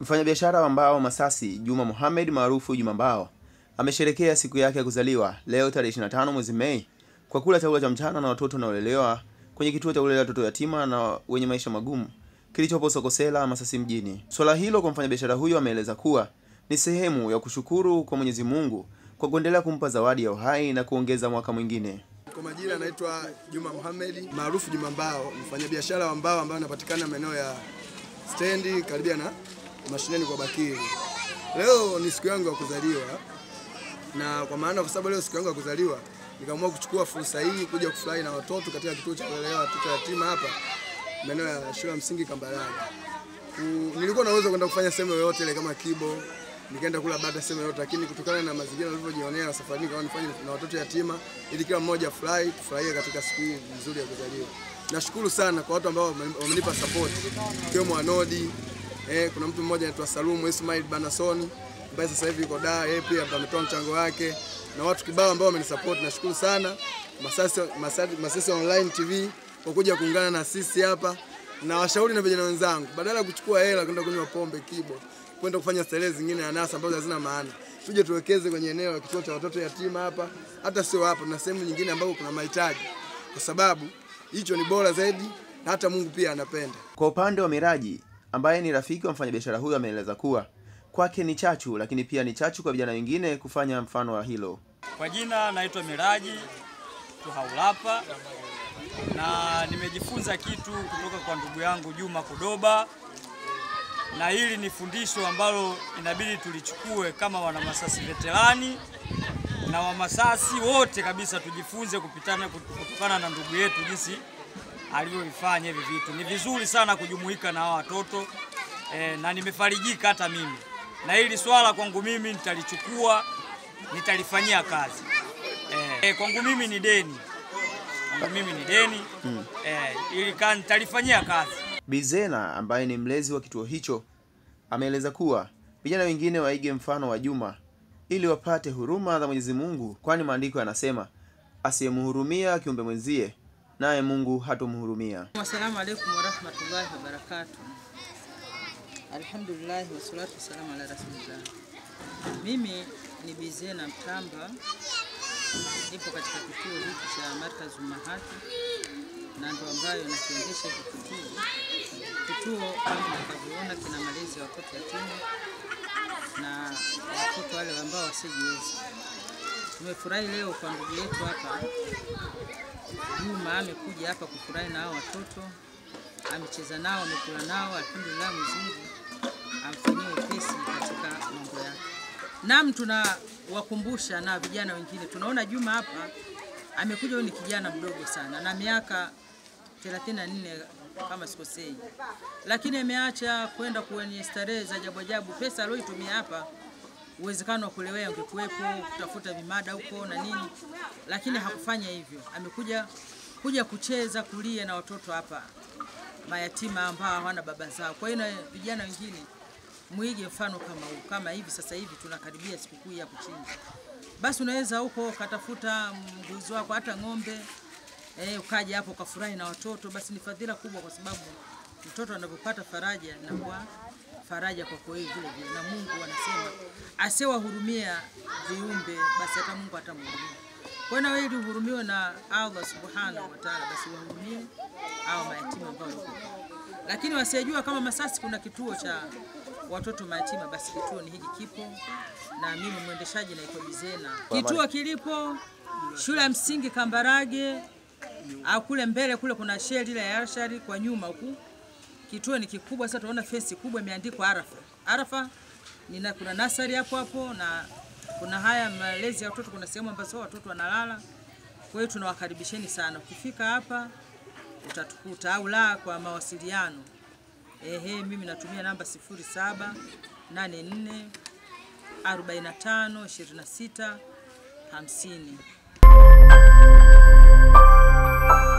Mfanyabiashara wa mbao Masasi Juma Mohamed maarufu Juma Mbao amesherehekea siku yake ya kuzaliwa leo tarehe 25 mwezi Mei kwa kula chakula cha mchana na watoto wanaolelewa kwenye kituo cha kulelea watoto yatima na wenye maisha magumu kilichopo Sokosela, Masasi mjini. Swala hilo kwa mfanyabiashara huyo ameeleza kuwa ni sehemu ya kushukuru kwa Mwenyezi Mungu kwa kuendelea kumpa zawadi ya uhai na kuongeza mwaka mwingine. Kwa majina anaitwa Juma Mohamed maarufu Juma Mbao, mfanyabiashara wa mbao ambaye anapatikana maeneo ya stendi karibia na mashineni kwa Bakiri. Leo ni siku yangu ya kuzaliwa, na kwa maana kwa sababu leo siku yangu ya kuzaliwa nikaamua kuchukua fursa hii kuja kufurahi na watoto katika kituo cha kulelea watoto yatima hapa maeneo ya shule ya msingi Kambarage. Nilikuwa naweza kwenda kufanya sehemu yoyote ile kama Kibo, nikaenda kula bata sehemu yoyote, lakini kutokana na mazingira nilivyojionea safari nikaona nifanye na watoto yatima ili kila mmoja tufurahie katika siku hii nzuri ya kuzaliwa. Nashukuru sana kwa watu ambao wamenipa support, kiwemo Anodi, kuna mtu mmoja anaitwa Salumu Ismail Banasoni ambaye sasa hivi yuko Dar, yeye pia ametoa mchango wake, na watu kibao ambao wamenisupport. Nashukuru sana Masasi Online TV kwa kuja kuungana na sisi hapa, na washauri na vijana wenzangu, badala ya kuchukua hela kwenda kunywa pombe Kibo, kwenda kufanya starehe zingine anasa ambazo hazina maana, tuje tuwekeze kwenye eneo la kituo cha watoto yatima hapa, hata sio hapa na sehemu nyingine ambapo kuna mahitaji, kwa sababu hicho ni bora zaidi na hata Mungu pia anapenda. Kwa upande wa Miraji ambaye ni rafiki wa mfanyabiashara huyo ameeleza kuwa kwake ni chachu, lakini pia ni chachu kwa vijana wengine kufanya mfano wa hilo. Kwa jina naitwa Miraji Tuhaulapa, na nimejifunza kitu kutoka kwa ndugu yangu Juma Kudoba, na hili ni fundisho ambalo inabidi tulichukue kama wana Masasi veterani na wa Masasi wote kabisa, tujifunze kutokana na ndugu yetu jinsi alivyofanya hivi vitu. Ni vizuri sana kujumuika na hawa watoto na nimefarijika hata mimi, na hili swala kwangu mimi nitalichukua, nitalifanyia kazi. Kwangu mimi ni deni. Ili nitalifanyia kazi. Bizena ambaye ni mlezi wa kituo hicho ameeleza kuwa vijana wengine waige mfano wa Juma ili wapate huruma za Mwenyezi Mungu, kwani maandiko yanasema asiyemhurumia kiumbe mwenzie naye Mungu hatomhurumia. Asalamu alaykum wa rahmatullahi wa barakatuh. Alhamdulillah wa salatu wassalamu ala rasulillah. Mimi ni Bizena Mtamba, nipo katika kituo hiki cha Markaz Ummahati na ndo ambayo nakiendesha kituo. Kituo kama mnavyoona kina malezi ya watoto yatima na watoto wale ambao wasijiweza. Tumefurahi leo kwa ndugu yetu hapa Juma amekuja hapa kufurahi na hao watoto, amecheza nao, amekula nao, alhamdulillah mzuri amfanyie wepesi katika mambo yake. Naam, tunawakumbusha na vijana wengine. Tunaona Juma hapa amekuja, ni kijana mdogo sana na miaka 34 kama sikosei, lakini ameacha kwenda kwenye starehe za ajabu. Pesa aliyoitumia hapa uwezekano wa kulewea ungekuwepo, kutafuta vimada huko na nini, lakini hakufanya hivyo. Amekuja kucheza, kulia na watoto hapa mayatima ambao hawana baba zao. Kwa hiyo vijana wengine muige mfano kama huu. Kama hivi sasa hivi tunakaribia sikukuu ya kuchinja, basi unaweza huko katafuta mbuzi wako hata ng'ombe, ukaja hapo ukafurahi na watoto, basi ni fadhila kubwa, kwa sababu mtoto anapopata faraja na kwa faraja kwa kweli vile vile, na Mungu anasema asiyewahurumia viumbe basi hata Mungu atamhurumia. Kwa hiyo wewe uhurumiwe na Allah subhanahu wa ta'ala, basi wahurumie hao mayatima ambao wako. Lakini wasijua kama Masasi kuna kituo cha watoto mayatima, basi kituo ni hiki kipo, na mimi mwendeshaji naitwa Bizena. Kituo kilipo shule ya msingi Kambarage, au kule mbele kule kuna sheli ile ya Arshari kwa nyuma huku. Kituo ni kikubwa, sasa tunaona fence kubwa imeandikwa Arafa. Kuna nasari hapo na kuna haya malezi ya watoto, kuna sehemu ambazo watoto wanalala. Kwa hiyo tunawakaribisheni sana. Ukifika hapa utatukuta, au la kwa mawasiliano. Mimi natumia namba 0784 45 26 50.